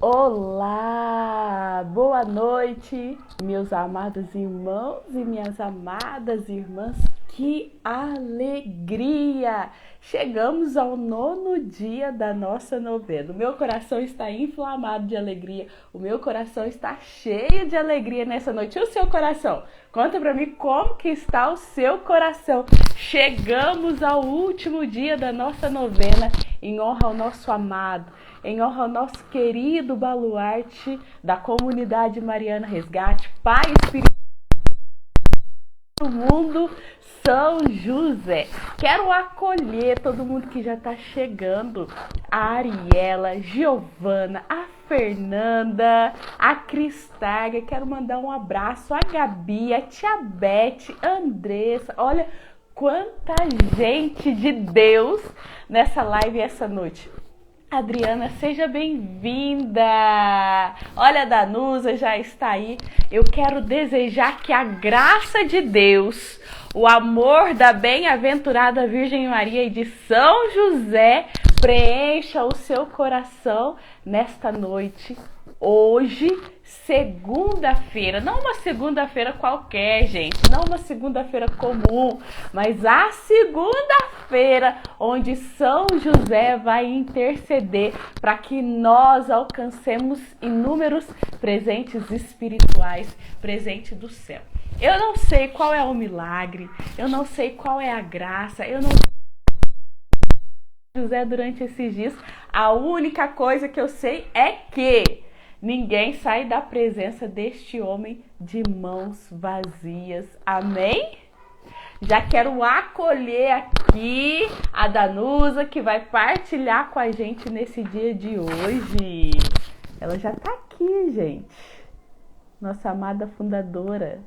Olá, boa noite, meus amados irmãos e minhas amadas irmãs. Que alegria! Chegamos ao 9º dia da nossa novena. O meu coração está inflamado de alegria, o meu coração está cheio de alegria nessa noite. E o seu coração? Conta pra mim como que está o seu coração. Chegamos ao último dia da nossa novena em honra ao nosso amado, em honra ao nosso querido baluarte da comunidade Mariana Resgate, Pai Espírito do mundo, São José. Quero acolher todo mundo que já está chegando: a Ariela, Giovana, a Fernanda, a Cristarga. Quero mandar um abraço, a Gabi, a Tia Beth, a Andressa. Olha quanta gente de Deus nessa live essa noite. Adriana, seja bem-vinda! Olha, a Danusa já está aí. Eu quero desejar que a graça de Deus, o amor da bem-aventurada Virgem Maria e de São José preencha o seu coração nesta noite. Hoje, segunda-feira, não uma segunda-feira qualquer, gente, não uma segunda-feira comum, mas a segunda-feira onde São José vai interceder para que nós alcancemos inúmeros presentes espirituais, presente do céu. Eu não sei qual é o milagre, eu não sei qual é a graça, eu não sei José durante esses dias. A única coisa que eu sei é que ninguém sai da presença deste homem de mãos vazias. Amém? Já quero acolher aqui a Danusa, que vai partilhar com a gente nesse dia de hoje. Ela já tá aqui, gente. Nossa amada fundadora.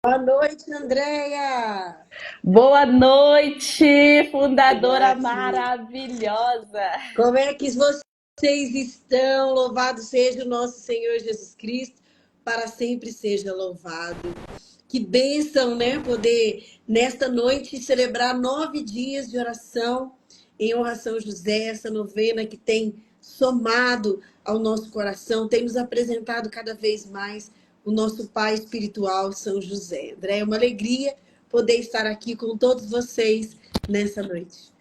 Boa noite, Andréia! Boa noite, fundadora maravilhosa! Como é que vocês estão? Louvado seja o nosso Senhor Jesus Cristo, para sempre seja louvado. Que bênção, né? Poder, nesta noite, celebrar 9 dias de oração em honra a São José, essa novena que tem somado ao nosso coração, tem nos apresentado cada vez mais o nosso Pai espiritual, São José. André, é uma alegria poder estar aqui com todos vocês nessa noite.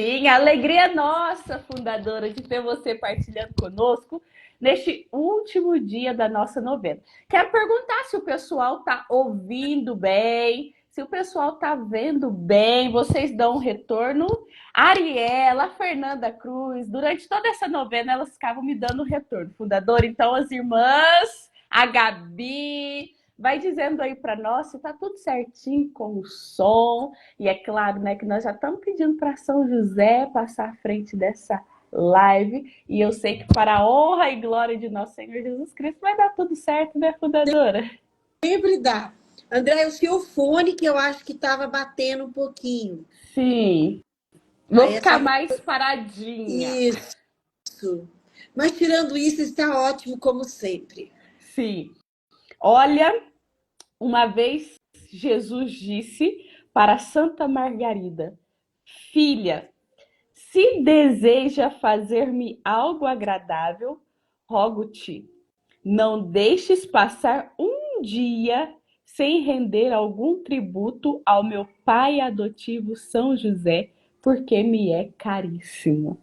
Sim, a alegria nossa, fundadora, de ter você partilhando conosco neste último dia da nossa novena. Quero perguntar se o pessoal está ouvindo bem, se o pessoal está vendo bem, vocês dão um retorno. A Ariela, a Fernanda Cruz, durante toda essa novena, elas ficavam me dando um retorno, fundadora. Então, as irmãs, a Gabi, vai dizendo aí para nós se tá tudo certinho com o som. E é claro, né, que nós já estamos pedindo para São José passar à frente dessa live. E eu sei que para a honra e glória de nosso Senhor Jesus Cristo vai dar tudo certo, né, fundadora? Sempre dá. André, o seu fone que eu acho que estava batendo um pouquinho. Sim. Vou Aí ficar essa... mais paradinha. Isso. Mas tirando isso, está ótimo como sempre. Sim. Olha, uma vez Jesus disse para Santa Margarida: Filha, se deseja fazer-me algo agradável, rogo-te, não deixes passar um dia sem render algum tributo ao meu pai adotivo São José, porque me é caríssimo.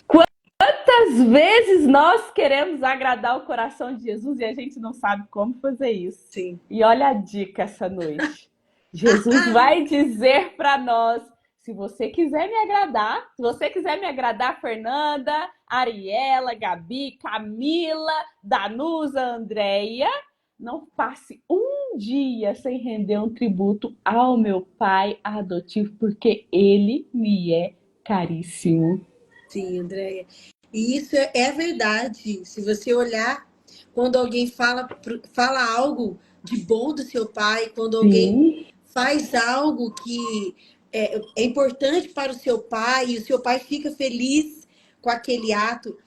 Quantas vezes nós queremos agradar o coração de Jesus e a gente não sabe como fazer isso? Sim. E olha a dica essa noite. Jesus vai dizer para nós: se você quiser me agradar, se você quiser me agradar, Fernanda, Ariela, Gabi, Camila, Danusa, Andréia, não passe um dia sem render um tributo ao meu pai adotivo, porque ele me é caríssimo. Sim, Andréia. E isso é verdade. Se você olhar, quando alguém fala algo de bom do seu pai, quando alguém Sim, faz algo que importante para o seu pai, e o seu pai fica feliz com aquele ato,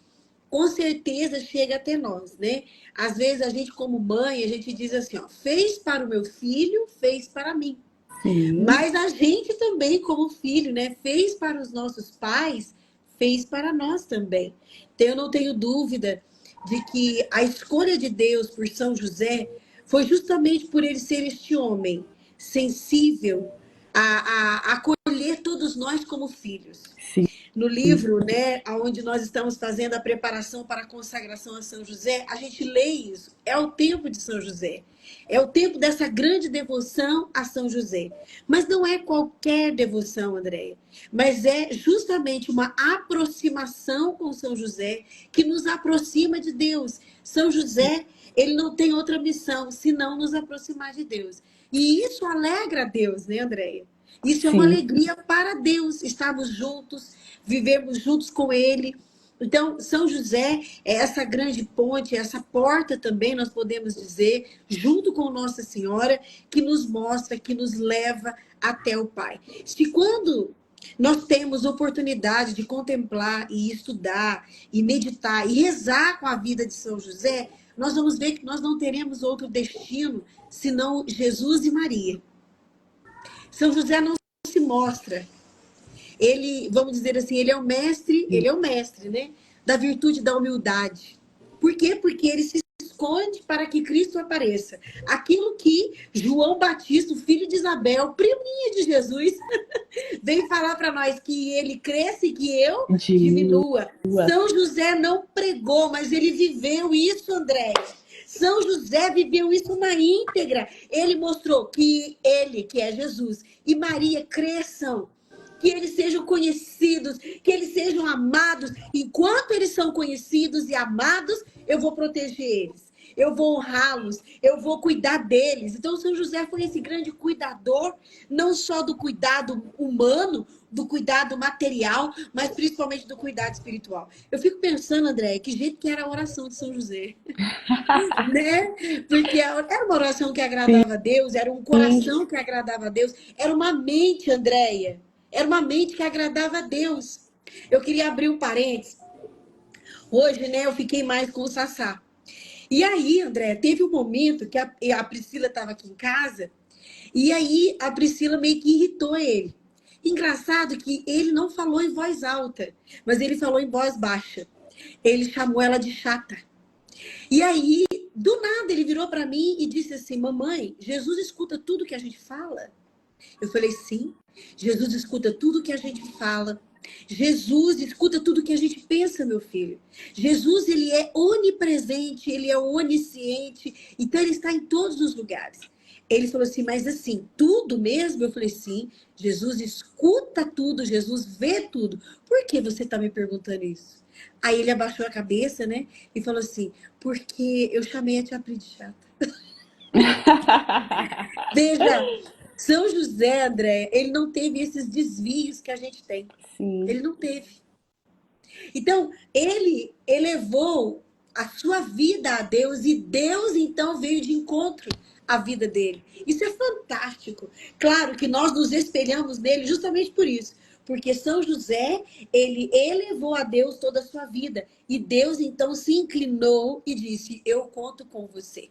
com certeza chega até nós, né? Às vezes a gente, como mãe, a gente diz assim, ó, fez para o meu filho, fez para mim. Sim, Mas a gente também, como filho, né, fez para os nossos pais, fez para nós também. Então, eu não tenho dúvida de que a escolha de Deus por São José foi justamente por ele ser este homem sensível a acolher todos nós como filhos. sim, No livro, né, onde nós estamos fazendo a preparação para a consagração a São José, a gente lê isso. É o tempo de São José. É o tempo dessa grande devoção a São José. Mas não é qualquer devoção, Andréia. Mas é justamente uma aproximação com São José que nos aproxima de Deus. São José, ele não tem outra missão senão nos aproximar de Deus. E isso alegra a Deus, né, Andréia? Isso é uma sim, alegria para Deus, estarmos juntos, vivemos juntos com Ele. Então, São José é essa grande ponte, essa porta também, nós podemos dizer, junto com Nossa Senhora, que nos mostra, que nos leva até o Pai. Se quando nós temos oportunidade de contemplar e estudar, e meditar, e rezar com a vida de São José, nós vamos ver que nós não teremos outro destino senão Jesus e Maria. São José não se mostra. Ele, vamos dizer assim, ele é o mestre, né? Da virtude da humildade. Por quê? Porque ele se esconde para que Cristo apareça. Aquilo que João Batista, o filho de Isabel, priminha de Jesus, vem falar para nós que ele cresça e que eu diminua. diminua. São José não pregou, mas ele viveu isso, André. São José viveu isso na íntegra. Ele mostrou que ele, que é Jesus, e Maria cresçam, que eles sejam conhecidos, que eles sejam amados. Enquanto eles são conhecidos e amados, eu vou proteger eles. Eu vou honrá-los, eu vou cuidar deles. Então, São José foi esse grande cuidador, não só do cuidado humano, do cuidado material, mas principalmente do cuidado espiritual. Eu fico pensando, André, que jeito que era a oração de São José, né? Porque era uma oração que Sim, agradava a Deus, era um coração que agradava a Deus, era uma mente, Andréia, era uma mente que agradava a Deus. Eu queria abrir um parênteses. Hoje, né, eu fiquei mais com o Sassá. E aí, André, teve um momento que a Priscila estava aqui em casa, e aí a Priscila meio que irritou ele. Engraçado que ele não falou em voz alta, mas ele falou em voz baixa. Ele chamou ela de chata. E aí, do nada, ele virou para mim e disse assim: Mamãe, Jesus escuta tudo que a gente fala? Eu falei: Sim, Jesus escuta tudo que a gente fala. Jesus escuta tudo que a gente pensa, meu filho. Jesus, ele é onipresente, ele é onisciente, então ele está em todos os lugares. Ele falou assim: Mas assim, tudo mesmo? Eu falei: Sim, Jesus escuta tudo, Jesus vê tudo. Por que você está me perguntando isso? Aí ele abaixou a cabeça, né? E falou assim: Porque eu chamei a tia Pri de chata. Veja, São José, André, ele não teve esses desvios que a gente tem. sim. Ele não teve. Então, ele elevou a sua vida a Deus e Deus, então, veio de encontro à vida dele. Isso é fantástico. Claro que nós nos espelhamos nele justamente por isso. Porque São José, ele elevou a Deus toda a sua vida. E Deus, então, se inclinou e disse: Eu conto com você.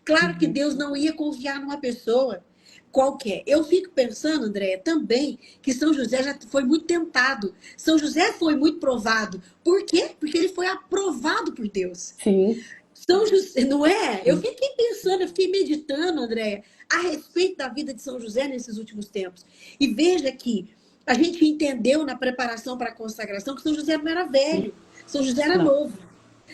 Claro que Uhum. Deus não ia confiar numa pessoa qualquer. Eu fico pensando, André, também que São José já foi muito tentado. São José foi muito provado. Por quê? Porque ele foi aprovado por Deus. Sim, São José, não é? Eu sim. fiquei pensando, eu fiquei meditando, André, a respeito da vida de São José nesses últimos tempos. E veja que a gente entendeu na preparação para a consagração que São José não era velho, São José era Não, novo.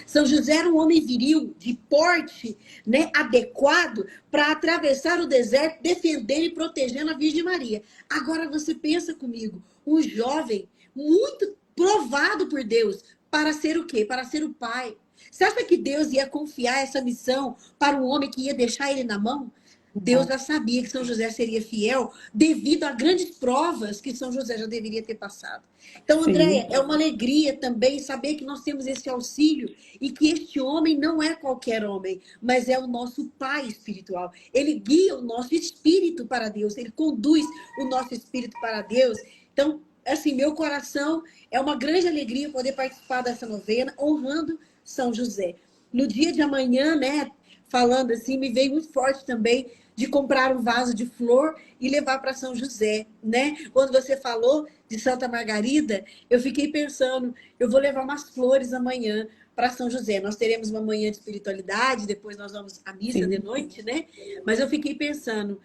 São José era um homem viril, de porte, né, adequado para atravessar o deserto, defendendo e protegendo a Virgem Maria. Agora você pensa comigo, um jovem muito provado por Deus para ser o quê? Para ser o pai. Você acha que Deus ia confiar essa missão para um homem que ia deixar ele na mão? Deus não, já sabia que São José seria fiel devido a grandes provas que São José já deveria ter passado. Então, sim, Andréia, é uma alegria também saber que nós temos esse auxílio e que este homem não é qualquer homem, mas é o nosso pai espiritual. Ele guia o nosso espírito para Deus, ele conduz o nosso espírito para Deus. Então, assim, meu coração é uma grande alegria poder participar dessa novena, honrando São José. No dia de amanhã, né, falando assim, me veio muito forte também de comprar um vaso de flor e levar para São José, né? Quando você falou de Santa Margarida, eu fiquei pensando, eu vou levar umas flores amanhã para São José. Nós teremos uma manhã de espiritualidade, depois nós vamos à missa de Sim. noite, né? Mas eu fiquei pensando,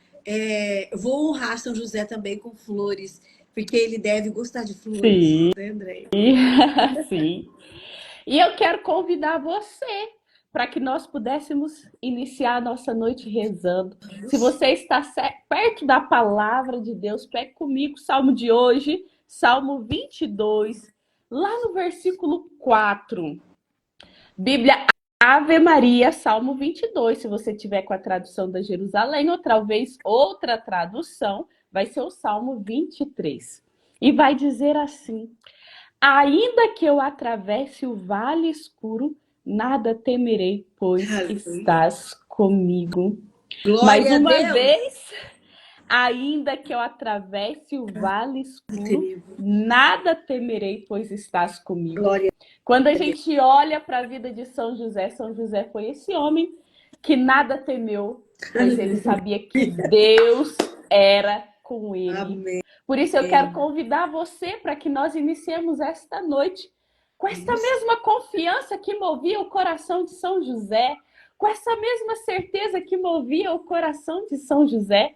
vou honrar São José também com flores, porque ele deve gostar de flores, Sim. né, André? Sim. E eu quero convidar você para que nós pudéssemos iniciar a nossa noite rezando. Se você está perto da palavra de Deus, pegue comigo o salmo de hoje, Salmo 22, lá no versículo 4. Bíblia Ave Maria, Salmo 22. Se você tiver com a tradução da Jerusalém, ou talvez outra tradução, vai ser o Salmo 23. E vai dizer assim: ainda que eu atravesse o vale escuro, nada temerei, pois Aleluia. estás comigo. Mais Glória a uma Deus. vez, ainda que eu atravesse o vale escuro, Tenebro. nada temerei, pois estás comigo. Glória Quando a a Deus. gente olha para a vida de São José foi esse homem que nada temeu, pois ele Aleluia. sabia que Deus era com ele. Amém. Por isso eu quero convidar você para que nós iniciemos esta noite com esta mesma confiança que movia o coração de São José, com essa mesma certeza que movia o coração de São José.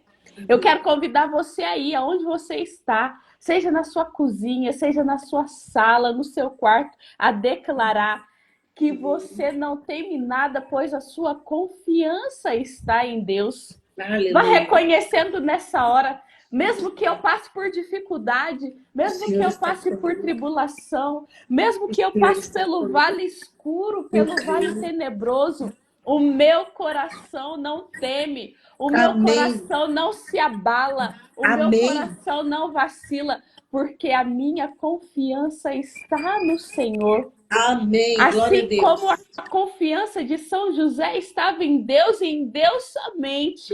Eu quero convidar você aí, aonde você está, seja na sua cozinha, seja na sua sala, no seu quarto, a declarar que você não teme nada, pois a sua confiança está em Deus. Vá Aleluia. reconhecendo nessa hora, mesmo que eu passe por dificuldade, O mesmo que Senhor eu está passe por comigo. tribulação, mesmo O que eu Senhor passe está pelo comigo. vale escuro, Eu pelo vale creio. tenebroso, o meu coração não teme, o meu Amém. coração não se abala, o meu Amém. coração não vacila, porque a minha confiança está no Senhor. Amém. Glória a Assim como a Deus. confiança de São José estava em Deus e em Deus somente,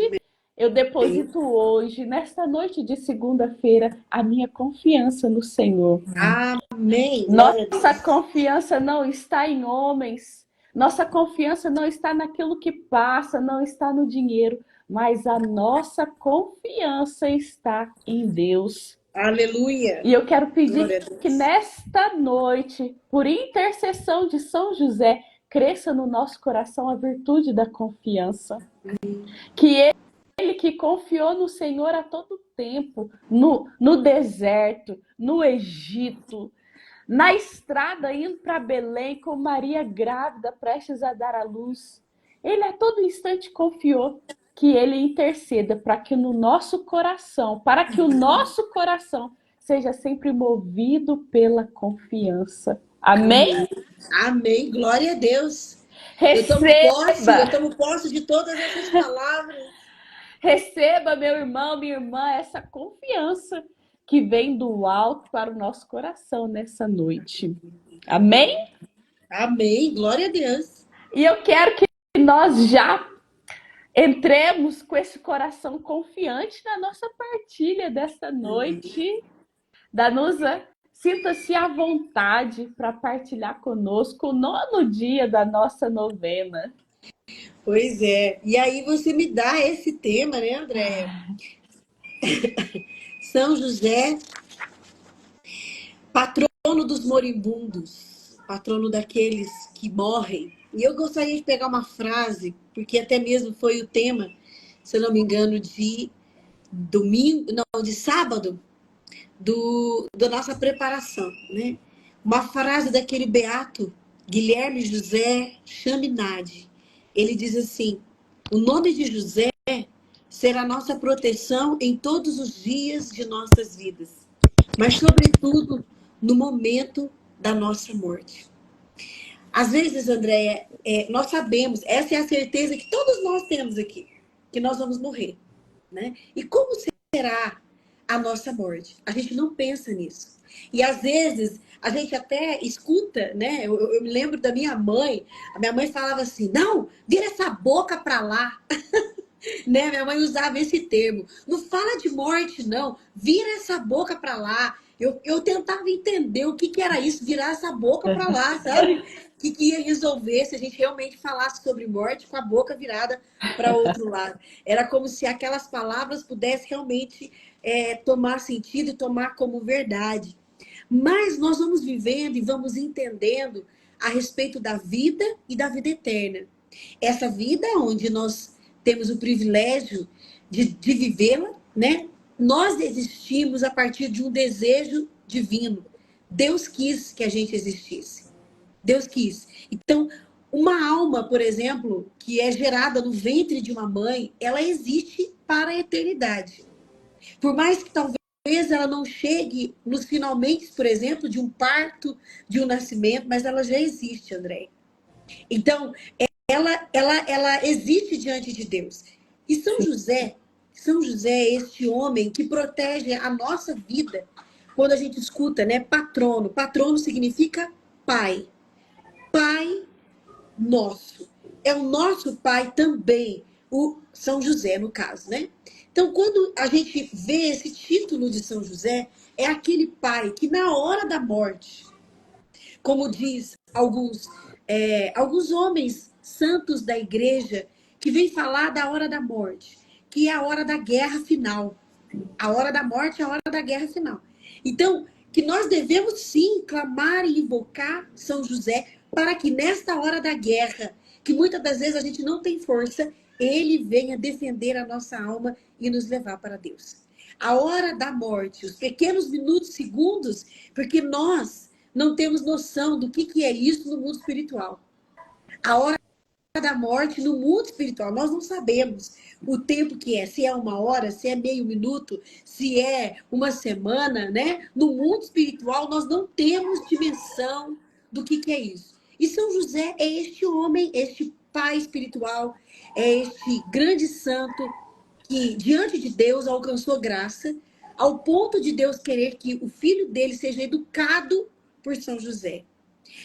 eu Amém. deposito hoje, nesta noite de segunda-feira, a minha confiança no Senhor. Amém. Glória a Nossa Deus. confiança não está em homens, nossa confiança não está naquilo que passa, não está no dinheiro, mas a nossa confiança está em Deus. Aleluia. E eu quero pedir Glória a que Deus. nesta noite, por intercessão de São José, cresça no nosso coração a virtude da confiança. Que ele que confiou no Senhor a todo tempo, no deserto, no Egito, na estrada indo para Belém com Maria grávida, prestes a dar à luz. Ele a todo instante confiou que ele interceda para que no nosso coração, para que o nosso coração seja sempre movido pela confiança. Amém? Amém. Amém. Glória a Deus. Receba! Eu tomo posse de todas essas palavras. Receba, meu irmão, minha irmã, essa confiança que vem do alto para o nosso coração nessa noite. Amém? Amém. Glória a Deus. E eu quero que nós já entremos com esse coração confiante na nossa partilha desta noite. Danusa, sinta-se à vontade para partilhar conosco o 9º dia da nossa novena. Pois é. E aí você me dá esse tema, né, Andréia? São José, patrono dos moribundos, patrono daqueles que morrem. E eu gostaria de pegar uma frase, porque até mesmo foi o tema, se eu não me engano, de domingo, não, de sábado, da nossa preparação, né? Uma frase daquele beato Guilherme José Chaminade. Ele diz assim: o nome de José será nossa proteção em todos os dias de nossas vidas, mas sobretudo no momento da nossa morte. Às vezes, Andréia, nós sabemos, essa é a certeza que todos nós temos aqui, que nós vamos morrer, né? E como será a nossa morte? A gente não pensa nisso. E às vezes a gente até escuta, né? Eu me lembro da minha mãe. A minha mãe falava assim: não, vira essa boca pra lá. Né? Minha mãe usava esse termo. Não fala de morte, não. Vira essa boca pra lá. Eu tentava entender o que era isso, virar essa boca para lá, sabe? O que ia resolver se a gente realmente falasse sobre morte com a boca virada para outro lado. Era como se aquelas palavras pudessem realmente tomar sentido e tomar como verdade. Mas nós vamos vivendo e vamos entendendo a respeito da vida e da vida eterna. Essa vida onde nós temos o privilégio de vivê-la, né? Nós existimos a partir de um desejo divino. Deus quis que a gente existisse. Deus quis. Então, uma alma, por exemplo, que é gerada no ventre de uma mãe, ela existe para a eternidade. Por mais que talvez ela não chegue nos finalmente, por exemplo, de um parto, de um nascimento, mas ela já existe, André. Então, ela existe diante de Deus. E São José é este homem que protege a nossa vida. Quando a gente escuta, né, patrono. Patrono significa pai. Pai nosso. É o nosso pai também, o São José, no caso, né? Então, quando a gente vê esse título de São José, é aquele pai que na hora da morte, como diz alguns homens santos da igreja, que vêm falar da hora da morte, que é a hora da guerra final. A hora da morte é a hora da guerra final. Então, que nós devemos sim clamar e invocar São José para que nesta hora da guerra, que muitas das vezes a gente não tem força, ele venha defender a nossa alma e nos levar para Deus. A hora da morte, os pequenos minutos, segundos, porque nós não temos noção do que é isso no mundo espiritual. A hora da morte no mundo espiritual, nós não sabemos o tempo que é, se é uma hora, se é meio minuto, se é uma semana, né? No mundo espiritual, nós não temos dimensão do que é isso. E São José é este homem, este pai espiritual, é este grande santo que, diante de Deus, alcançou graça, ao ponto de Deus querer que o filho dele seja educado por São José.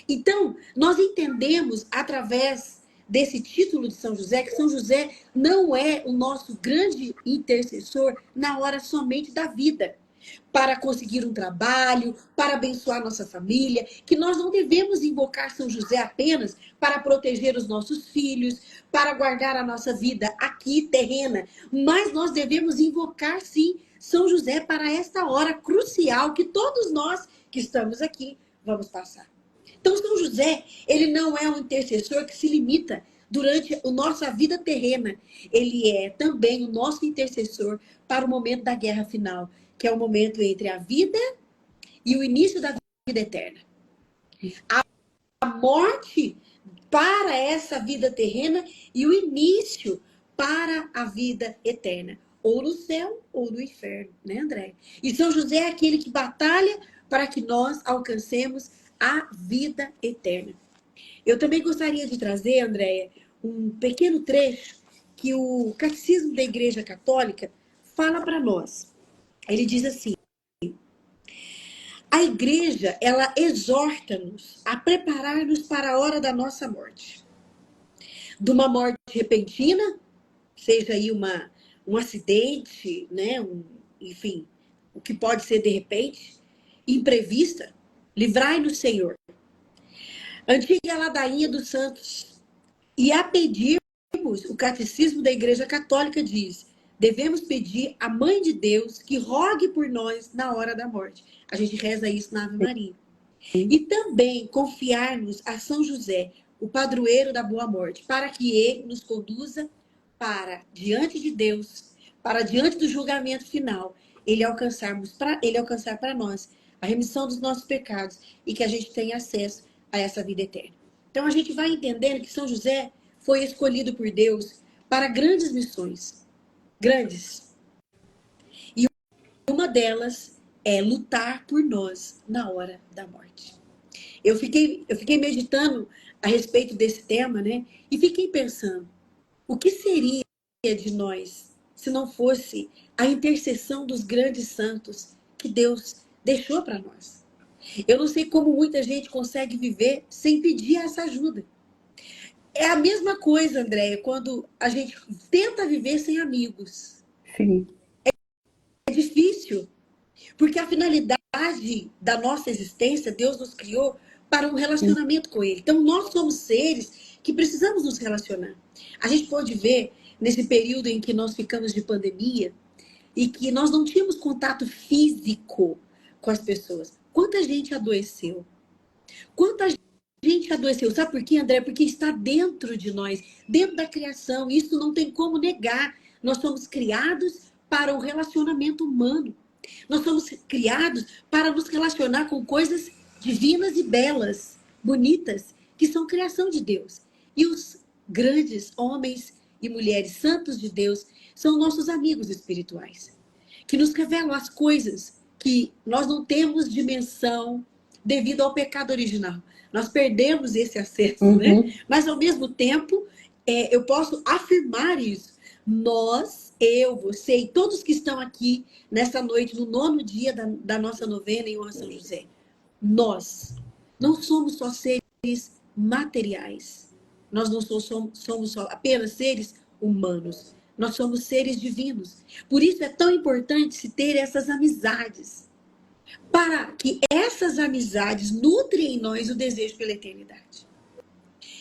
Então, nós entendemos através desse título de São José que São José não é o nosso grande intercessor na hora somente da vida, para conseguir um trabalho, para abençoar nossa família, que nós não devemos invocar São José apenas para proteger os nossos filhos, para guardar a nossa vida aqui terrena, mas nós devemos invocar sim São José para esta hora crucial que todos nós que estamos aqui vamos passar. Então, São José, ele não é um intercessor que se limita durante a nossa vida terrena. Ele é também o nosso intercessor para o momento da guerra final, que é o momento entre a vida e o início da vida eterna. A morte para essa vida terrena e o início para a vida eterna. Ou no céu ou no inferno, né, André? E São José é aquele que batalha para que nós alcancemos a vida eterna. Eu também gostaria de trazer, Andréia, um pequeno trecho que o Catecismo da Igreja Católica fala para nós. Ele diz assim: a Igreja, ela exorta-nos a preparar-nos para a hora da nossa morte. De uma morte repentina, seja aí um acidente, né? Enfim, o que pode ser de repente, imprevista, livrai-nos, Senhor. Antiga ladainha dos santos. E a pedirmos, o Catecismo da Igreja Católica diz, devemos pedir à Mãe de Deus que rogue por nós na hora da morte. A gente reza isso na Ave Maria. E também confiar-nos a São José, o padroeiro da boa morte, para que ele nos conduza para diante de Deus, para diante do julgamento final, ele alcançar para nós a remissão dos nossos pecados e que a gente tenha acesso a essa vida eterna. Então a gente vai entendendo que São José foi escolhido por Deus para grandes missões, grandes. E uma delas é lutar por nós na hora da morte. Eu fiquei meditando a respeito desse tema, né? E fiquei pensando, o que seria de nós se não fosse a intercessão dos grandes santos que Deus deixou para nós? Eu não sei como muita gente consegue viver sem pedir essa ajuda. É a mesma coisa, Andréia, quando a gente tenta viver sem amigos. Sim. É difícil, Porque a finalidade da nossa existência, Deus nos criou para um relacionamento com Ele. Então, nós somos seres que precisamos nos relacionar. A gente pode ver, nesse período em que nós ficamos de pandemia, e que nós não tínhamos contato físico com as pessoas. Quanta gente adoeceu? Quanta gente adoeceu? Sabe por quê, André? Porque está dentro de nós, dentro da criação. Isso não tem como negar. Nós somos criados para o relacionamento humano. Nós somos criados para nos relacionar com coisas divinas e belas, bonitas, que são criação de Deus. E os grandes homens e mulheres santos de Deus são nossos amigos espirituais, que nos revelam as coisas que nós não temos dimensão devido ao pecado original. Nós perdemos esse acesso, né? Mas, ao mesmo tempo, eu posso afirmar isso. Nós, eu, você e todos que estão aqui nessa noite, no 9º dia da nossa novena em honra a São José, nós não somos só seres materiais. Nós não somos só apenas seres humanos. Nós somos seres divinos. Por isso é tão importante se ter essas amizades, para que essas amizades nutrem em nós o desejo pela eternidade.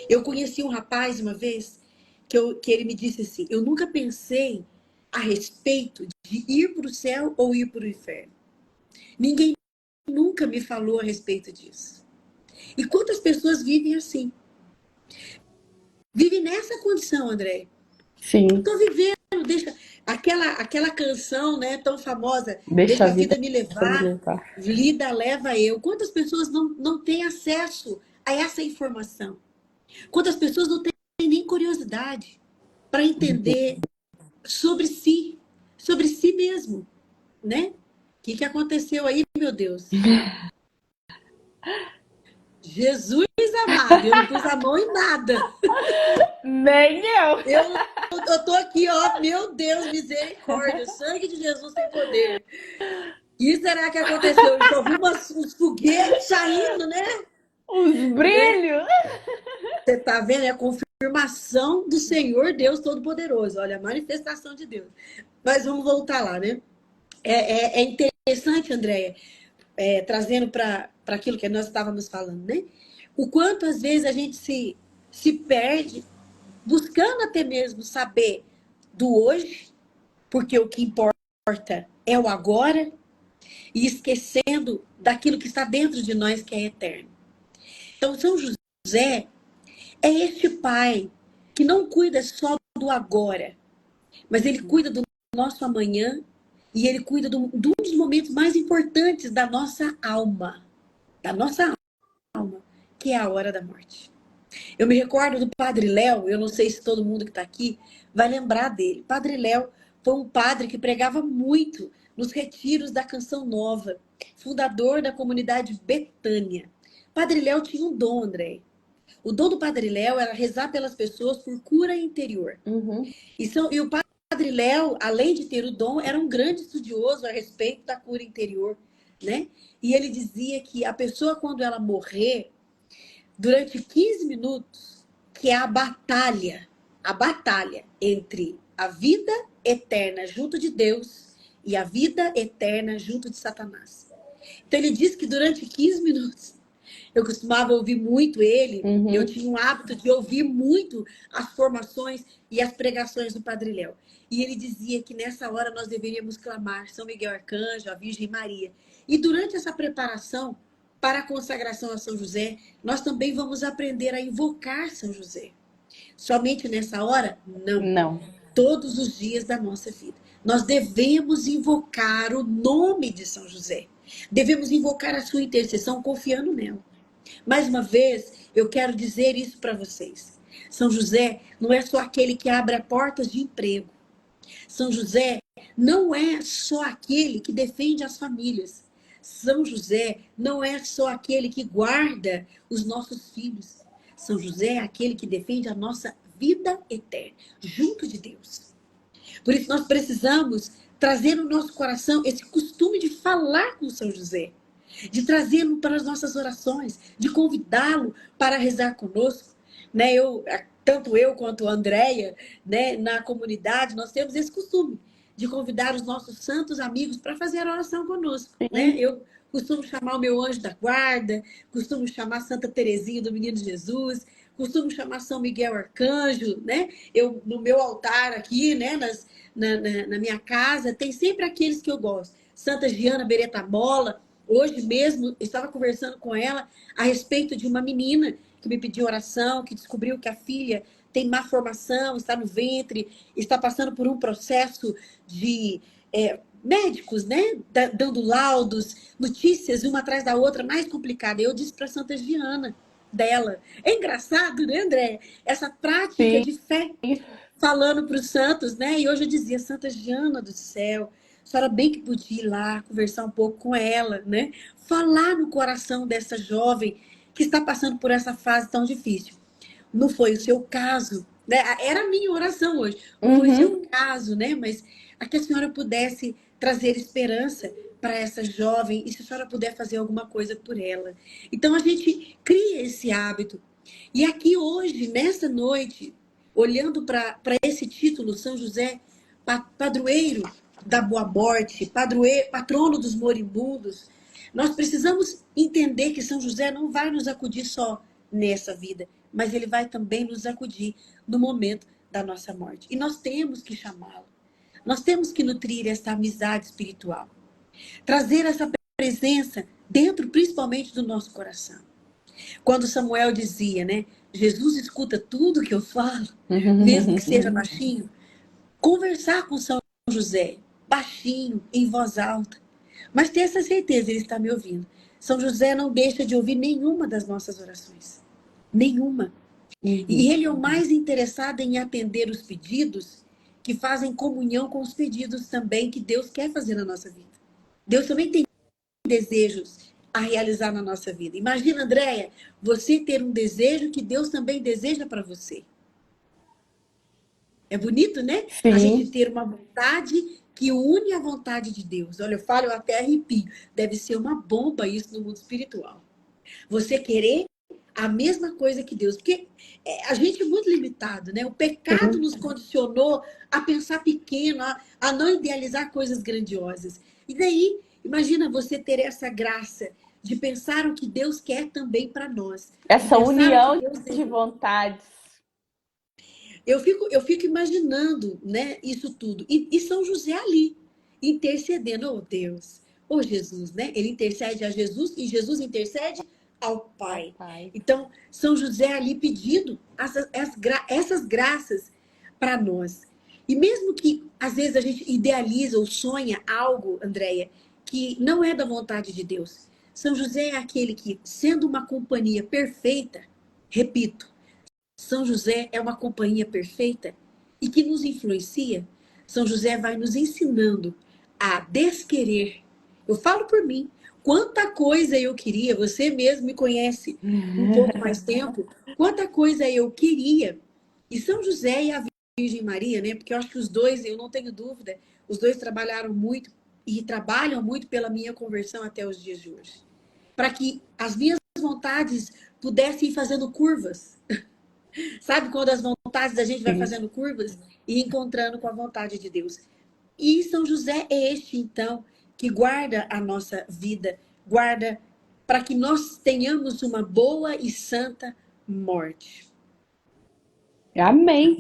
Eu conheci um rapaz uma vez que ele me disse assim: eu nunca pensei a respeito de ir para o céu ou ir para o inferno. Ninguém nunca me falou a respeito disso. E quantas pessoas vivem assim? Vivem nessa condição, André. Sim. Estou vivendo, deixa aquela canção, né, tão famosa, Deixa deixa a a vida vida me me levar, levar. vida leva eu. Quantas pessoas não têm acesso a essa informação? Quantas pessoas não têm nem curiosidade para entender sobre si mesmo, né? O que aconteceu aí, meu Deus? Jesus amado, eu não pus a mão em nada. Nem eu. Eu tô aqui, ó, meu Deus, misericórdia, o sangue de Jesus tem poder. O que será que aconteceu? Eu só vi uns foguetes saindo, né? Os brilhos. Você tá vendo? É a confirmação do Senhor Deus Todo-Poderoso. Olha, a manifestação de Deus. Mas vamos voltar lá, né? É interessante, Andréia, trazendo para aquilo que nós estávamos falando, né? O quanto às vezes a gente se perde buscando até mesmo saber do hoje, porque o que importa é o agora, e esquecendo daquilo que está dentro de nós, que é eterno. Então, São José é este pai que não cuida só do agora, mas ele cuida do nosso amanhã e ele cuida de um dos momentos mais importantes da nossa alma, que é a hora da morte. Eu me recordo do Padre Léo, eu não sei se todo mundo que está aqui vai lembrar dele. Padre Léo foi um padre que pregava muito nos retiros da Canção Nova, fundador da comunidade Betânia. Padre Léo tinha um dom, André. O dom do Padre Léo era rezar pelas pessoas por cura interior. E o Padre Léo, além de ter o dom, era um grande estudioso a respeito da cura interior, né? E ele dizia que a pessoa, quando ela morrer, durante 15 minutos, que é a batalha entre a vida eterna junto de Deus e a vida eterna junto de Satanás. Então ele diz que durante 15 minutos, eu costumava ouvir muito ele, eu tinha um hábito de ouvir muito as formações e as pregações do Padre Léo. E ele dizia que nessa hora nós deveríamos clamar São Miguel Arcanjo, a Virgem Maria. E durante essa preparação para a consagração a São José, nós também vamos aprender a invocar São José. Somente nessa hora? Não. Todos os dias da nossa vida. Nós devemos invocar o nome de São José. Devemos invocar a sua intercessão confiando nela. Mais uma vez, eu quero dizer isso para vocês. São José não é só aquele que abre portas de emprego. São José não é só aquele que defende as famílias. São José não é só aquele que guarda os nossos filhos. São José é aquele que defende a nossa vida eterna, junto de Deus. Por isso nós precisamos trazer no nosso coração esse costume de falar com São José, de trazê-lo para as nossas orações, de convidá-lo para rezar conosco. Tanto eu quanto a Andréia, né, na comunidade, nós temos esse costume de convidar os nossos santos amigos para fazer a oração conosco, né? Sim. Eu costumo chamar o meu anjo da guarda, costumo chamar Santa Teresinha do Menino Jesus, costumo chamar São Miguel Arcanjo, né? Eu, no meu altar aqui, né, na minha casa, tem sempre aqueles que eu gosto. Santa Giana Beretta Mola, hoje mesmo eu estava conversando com ela a respeito de uma menina que me pediu oração, que descobriu que a filha tem má formação, está no ventre, está passando por um processo de médicos, né? Dando laudos, notícias uma atrás da outra, mais complicada. Eu disse para Santa Giana dela. É engraçado, né, André? Essa prática Sim. de fé falando para os santos, né? E hoje eu dizia, Santa Giana do céu, a senhora bem que podia ir lá conversar um pouco com ela, né? Falar no coração dessa jovem que está passando por essa fase tão difícil. Não foi o seu caso, né? Era a minha oração hoje. Não foi o seu Uhum. caso, né? Mas a que a senhora pudesse trazer esperança para essa jovem e se a senhora puder fazer alguma coisa por ela. Então a gente cria esse hábito. E aqui hoje, nessa noite, olhando para esse título, São José, padroeiro da boa morte, patrono dos moribundos, nós precisamos entender que São José não vai nos acudir só nessa vida, mas ele vai também nos acudir no momento da nossa morte. E nós temos que chamá-lo. Nós temos que nutrir essa amizade espiritual. Trazer essa presença dentro, principalmente, do nosso coração. Quando Samuel dizia, né? Jesus escuta tudo que eu falo, mesmo que seja baixinho. Conversar com São José, baixinho, em voz alta. Mas ter essa certeza, ele está me ouvindo. São José não deixa de ouvir nenhuma das nossas orações. Nenhuma. E Uhum. ele é o mais interessado em atender os pedidos que fazem comunhão com os pedidos também que Deus quer fazer na nossa vida. Deus também tem desejos a realizar na nossa vida. Imagina, Andréia, você ter um desejo que Deus também deseja para você. É bonito, né? A gente Sim. ter uma vontade que une a vontade de Deus. Olha, eu falo, eu até arrepio. Deve ser uma bomba isso no mundo espiritual. Você querer a mesma coisa que Deus. Porque a gente é muito limitado, né? O pecado Sim. nos condicionou a pensar pequeno, a não idealizar coisas grandiosas. E daí, imagina você ter essa graça de pensar o que Deus quer também para nós. De Essa pensar o que união Deus de deseja. vontades. Eu fico imaginando, né, isso tudo. E São José ali, intercedendo, oh Deus, oh Jesus, né? Ele intercede a Jesus e Jesus intercede ao Ao Pai. Pai. Então, São José ali pedindo essas graças para nós. E mesmo que às vezes a gente idealiza ou sonha algo, Andréia, que não é da vontade de Deus. São José é aquele que, sendo uma companhia perfeita, repito, São José é uma companhia perfeita e que nos influencia. São José vai nos ensinando a desquerer. Eu falo por mim. Quanta coisa eu queria, você mesmo me conhece um pouco mais tempo, quanta coisa eu queria. E São José e a Virgem Maria, né? Porque eu acho que os dois, eu não tenho dúvida, os dois trabalharam muito e trabalham muito pela minha conversão até os dias de hoje. Para que as minhas vontades pudessem ir fazendo curvas. Sabe quando as vontades da gente vai Sim. fazendo curvas e encontrando com a vontade de Deus? E São José é este, então, que guarda a nossa vida, guarda para que nós tenhamos uma boa e santa morte. Amém.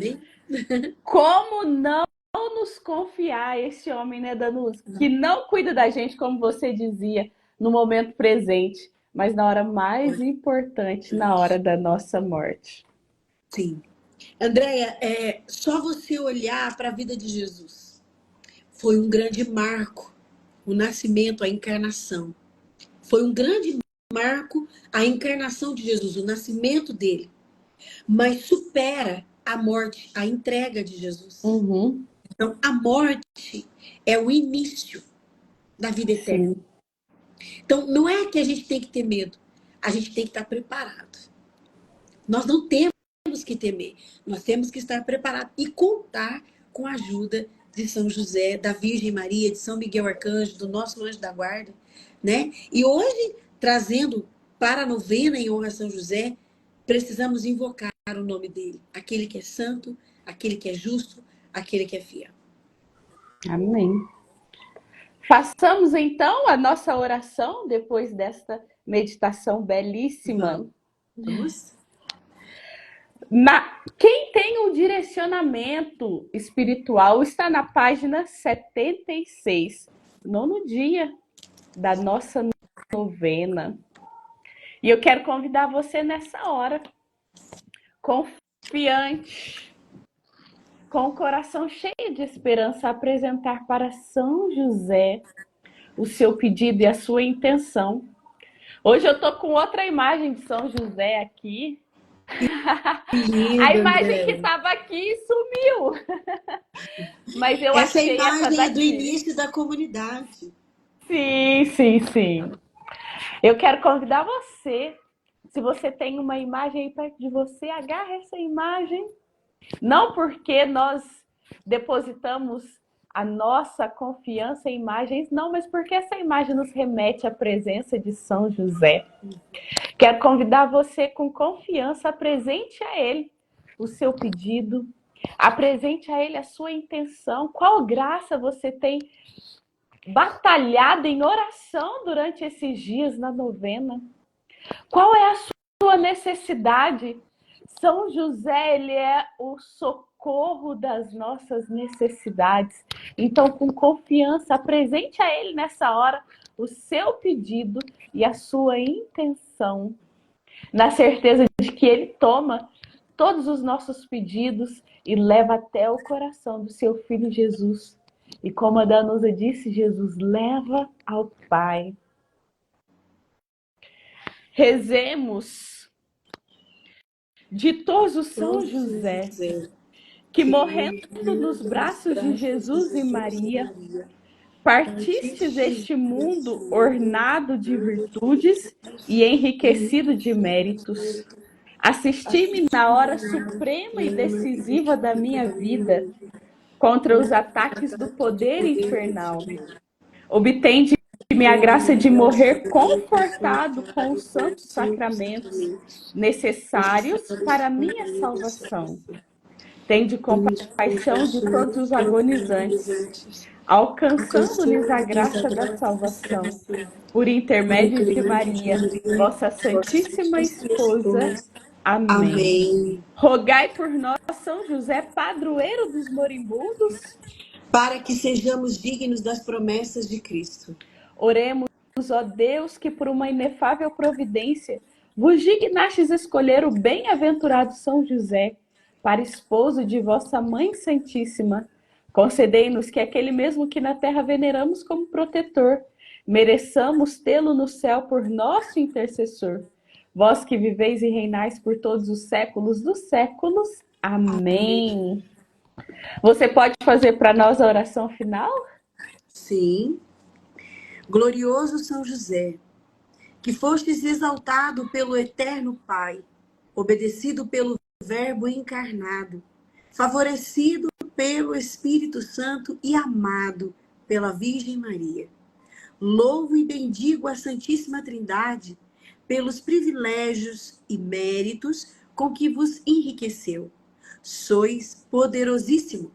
Amém? Como não nos confiar a esse homem, né, Danus, que não cuida da gente, como você dizia, no momento presente, mas na hora mais importante, na hora da nossa morte. Sim. Andréia, só você olhar para a vida de Jesus. Foi um grande marco, o nascimento, a encarnação. Foi um grande marco a encarnação de Jesus, o nascimento dele. Mas supera a morte, a entrega de Jesus. Uhum. Então, a morte é o início da vida eterna. Sim. Então, não é que a gente tem que ter medo, a gente tem que estar preparado. Nós não temos que temer, nós temos que estar preparados e contar com a ajuda de São José, da Virgem Maria, de São Miguel Arcanjo, do nosso anjo da guarda, né? E hoje, trazendo para a novena em honra a São José, precisamos invocar o nome dele, aquele que é santo, aquele que é justo, aquele que é fiel. Amém. Façamos então a nossa oração depois desta meditação belíssima. Vamos? Quem tem um direcionamento espiritual está na página 76, nono dia da nossa novena. E eu quero convidar você nessa hora, confiante, com o coração cheio de esperança, a apresentar para São José o seu pedido e a sua intenção. Hoje eu tô com outra imagem de São José aqui. Que A lindo, imagem que André. estava aqui sumiu, mas eu Essa achei essa imagem é do daqui. início da comunidade. Sim, sim, sim. Eu quero convidar você, se você tem uma imagem aí perto de você, agarre essa imagem. Não porque nós depositamos a nossa confiança em imagens, não, mas porque essa imagem nos remete à presença de São José. Quero convidar você com confiança, apresente a ele o seu pedido, apresente a ele a sua intenção, qual graça você tem batalhado em oração durante esses dias na novena. Qual é a sua necessidade? São José, ele é o socorro das nossas necessidades. Então, com confiança, apresente a ele nessa hora o seu pedido e a sua intenção, na certeza de que ele toma todos os nossos pedidos e leva até o coração do seu Filho Jesus. E como a Danusa disse, Jesus leva ao Pai. Rezemos ditoso São José, que morrendo nos braços de Jesus e Maria, partistes este mundo ornado de virtudes e enriquecido de méritos. Assisti-me na hora suprema e decisiva da minha vida contra os ataques do poder infernal. Obtende-me a graça de morrer confortado com os santos sacramentos necessários para a minha salvação. Tende compaixão de todos os agonizantes, alcançando-lhes a graça da salvação, por intermédio de Maria, vossa Santíssima Esposa. Amém. Amém. Rogai por nós, São José, padroeiro dos moribundos. Para que sejamos dignos das promessas de Cristo. Oremos, ó Deus, que por uma inefável providência vos dignastes escolher o bem-aventurado São José para esposo de vossa Mãe Santíssima. Concedei-nos que aquele mesmo que na terra veneramos como protetor, mereçamos tê-lo no céu por nosso intercessor. Vós que viveis e reinais por todos os séculos dos séculos. Amém. Você pode fazer para nós a oração final? Sim. Glorioso São José, que fostes exaltado pelo eterno Pai, obedecido pelo Verbo encarnado, favorecido pelo Espírito Santo e amado pela Virgem Maria. Louvo e bendigo a Santíssima Trindade pelos privilégios e méritos com que vos enriqueceu. Sois poderosíssimo,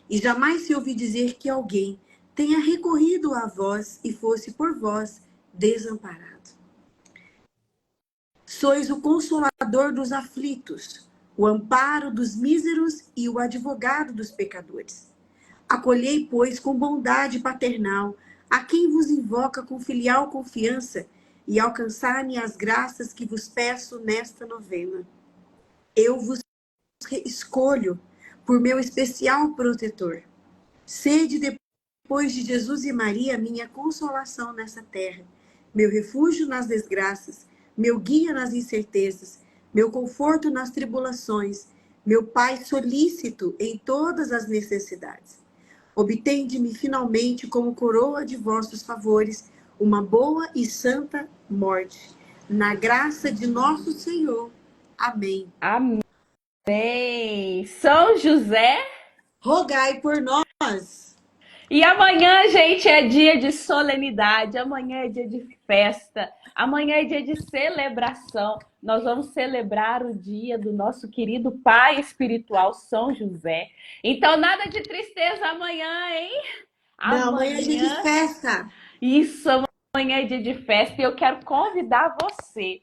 e jamais se ouvi dizer que alguém tenha recorrido a vós e fosse por vós desamparado. Sois o consolador dos aflitos, o amparo dos míseros e o advogado dos pecadores. Acolhei, pois, com bondade paternal a quem vos invoca com filial confiança e alcançai-me as graças que vos peço nesta novena. Eu vos escolho por meu especial protetor. Sede, depois de Jesus e Maria, minha consolação nessa terra, meu refúgio nas desgraças, meu guia nas incertezas, meu conforto nas tribulações, meu Pai solícito em todas as necessidades. Obtende-me finalmente, como coroa de vossos favores, uma boa e santa morte. Na graça de nosso Senhor. Amém. Amém. São José. Rogai por nós. E amanhã, gente, é dia de solenidade, amanhã é dia de festa, amanhã é dia de celebração. Nós vamos celebrar o dia do nosso querido pai espiritual, São José. Então, nada de tristeza amanhã, hein? Não, amanhã é dia de Amanhã, festa. isso, amanhã é dia de festa e eu quero convidar você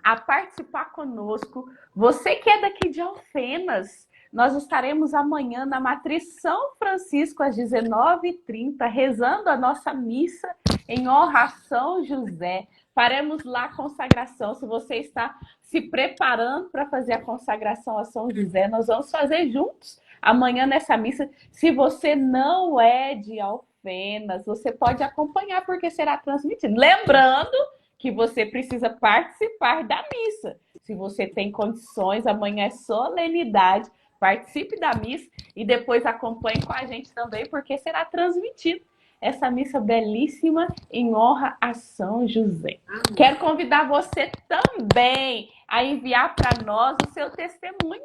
a participar conosco. Você que é daqui de Alfenas, nós estaremos amanhã na Matriz São Francisco às 19h30, rezando a nossa missa em honra a São José. Faremos lá a consagração. Se você está se preparando para fazer a consagração a São José, nós vamos fazer juntos amanhã nessa missa. Se você não é de Alfenas, você pode acompanhar porque será transmitido. Lembrando que você precisa participar da missa. Se você tem condições, amanhã é solenidade, participe da missa e depois acompanhe com a gente também, porque será transmitido essa missa belíssima em honra a São José. Quero convidar você também a enviar para nós o seu testemunho.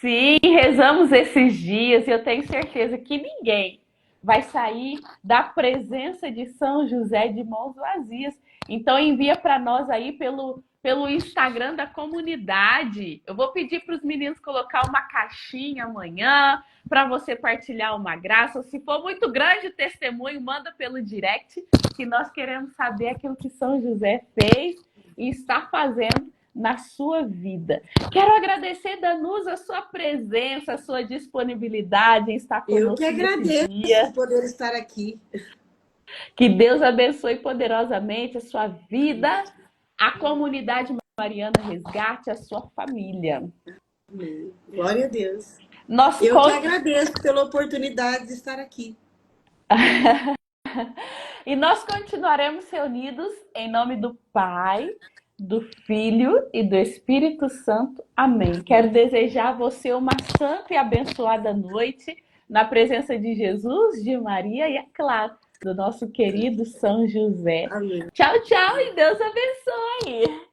Sim, rezamos esses dias e eu tenho certeza que ninguém vai sair da presença de São José de mãos vazias. Então envia para nós aí pelo Instagram da comunidade. Eu vou pedir para os meninos colocar uma caixinha amanhã para você partilhar uma graça. Se for muito grande o testemunho, manda pelo direct, que nós queremos saber aquilo que São José fez e está fazendo na sua vida. Quero agradecer, Danusa, a sua presença, a sua disponibilidade em estar conosco. Eu que agradeço por poder estar aqui. Que Deus abençoe poderosamente a sua vida, a comunidade Mariana Resgate, a sua família. Amém. Glória a Deus. Que agradeço pela oportunidade de estar aqui. E nós continuaremos reunidos em nome do Pai, do Filho e do Espírito Santo. Amém. Quero desejar a você uma santa e abençoada noite na presença de Jesus, de Maria e, é claro, do nosso querido São José. Amém. Tchau, tchau e Deus abençoe.